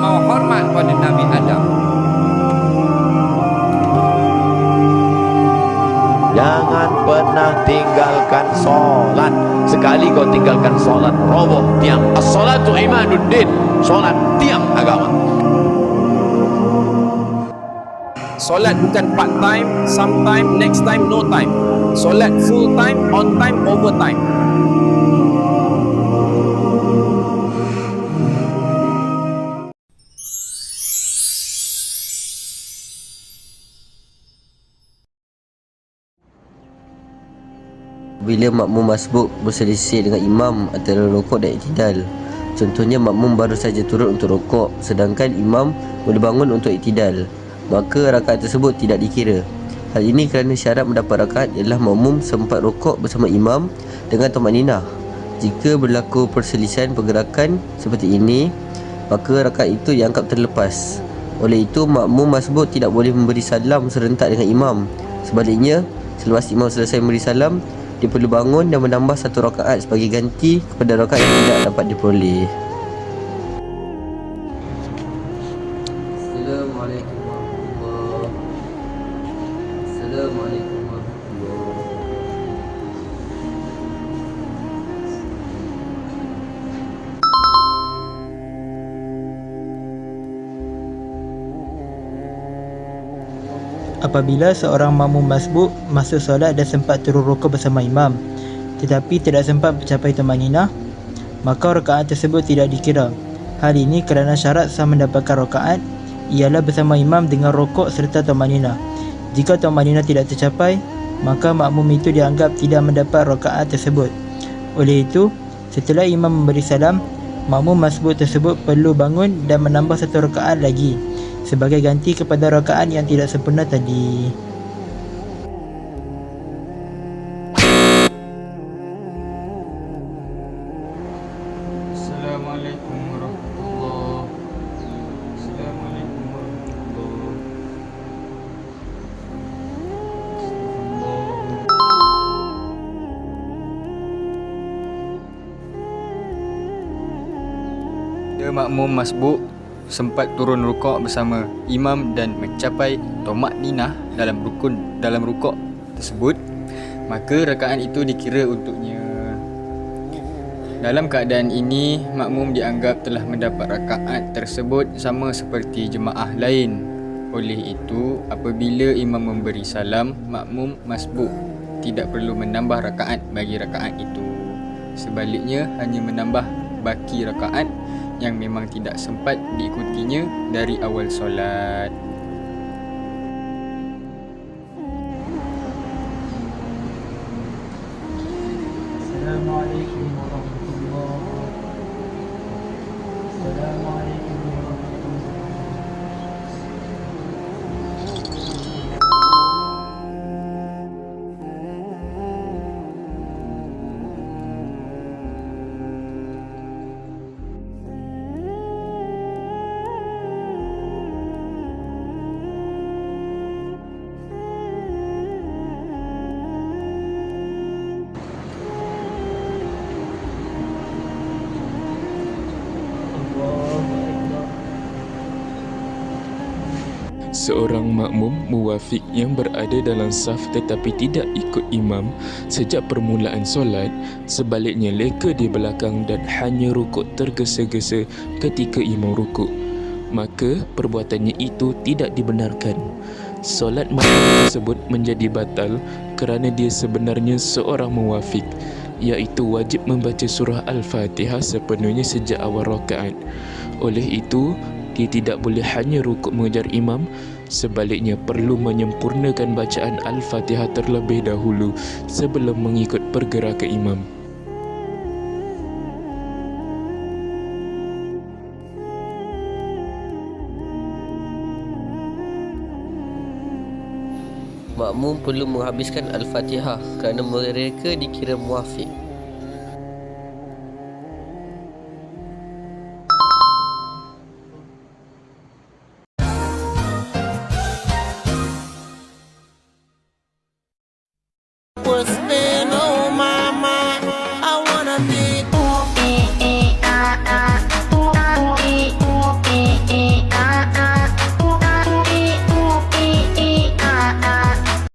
mau hormat pada Nabi Adam. Jangan pernah tinggalkan solat. Sekali kau tinggalkan solat, roboh tiang. As-salatu imaduddin. Solat tiang agama. Solat bukan part time, sometime, next time, no time. Solat full time, on time, overtime. Bila makmum masbuk berselisih dengan imam antara rokok dan iktidal. Contohnya makmum baru saja turun untuk rokok sedangkan imam boleh bangun untuk iktidal, maka rakaat tersebut tidak dikira. Hal ini kerana syarat mendapat rakaat ialah makmum sempat rokok bersama imam dengan tumaninah. Jika berlaku perselisihan pergerakan seperti ini, maka rakaat itu dianggap terlepas. Oleh itu makmum masbuk tidak boleh memberi salam serentak dengan imam. Sebaliknya, selepas imam selesai memberi salam, dia perlu bangun dan menambah satu rakaat sebagai ganti kepada rakaat yang tidak dapat diperoleh. Assalamualaikum warahmatullahi. Assalamualaikum warahmatullahi. Apabila seorang makmum masbuk masa solat dan sempat turun rukuk bersama imam tetapi tidak sempat mencapai tumaninah, maka rakaat tersebut tidak dikira. Hal ini kerana syarat sah mendapatkan rakaat ialah bersama imam dengan rukuk serta tumaninah. Jika tumaninah tidak tercapai, maka makmum itu dianggap tidak mendapat rakaat tersebut. Oleh itu, setelah imam memberi salam, makmum masbuk tersebut perlu bangun dan menambah satu rakaat lagi sebagai ganti kepada rakaat yang tidak sempurna tadi. Assalamualaikum warahmatullahi. Assalamualaikum warahmatullahi. Dia makmum masbuk sempat turun rukuk bersama imam dan mencapai tumakninah dalam rukuk tersebut, maka rakaat itu dikira untuknya. Dalam keadaan ini, makmum dianggap telah mendapat rakaat tersebut sama seperti jemaah lain. Oleh itu, apabila imam memberi salam, makmum masbuk tidak perlu menambah rakaat bagi rakaat itu. Sebaliknya, hanya menambah baki rakaat yang memang tidak sempat diikutinya dari awal solat. Assalamualaikum warahmatullahi. Assalamualaikum warahmatullahi. Seorang makmum muwafiq yang berada dalam saf tetapi tidak ikut imam sejak permulaan solat, sebaliknya leka di belakang dan hanya rukuk tergesa-gesa ketika imam rukuk, maka perbuatannya itu tidak dibenarkan. Solat makmum tersebut menjadi batal kerana dia sebenarnya seorang muwafiq, iaitu wajib membaca surah Al-Fatihah sepenuhnya sejak awal rakaat. Oleh itu, dia tidak boleh hanya rukuk mengejar imam, sebaliknya perlu menyempurnakan bacaan Al-Fatihah terlebih dahulu sebelum mengikut pergerakan imam. Makmum perlu menghabiskan Al-Fatihah kerana mereka dikira muwafiq. Was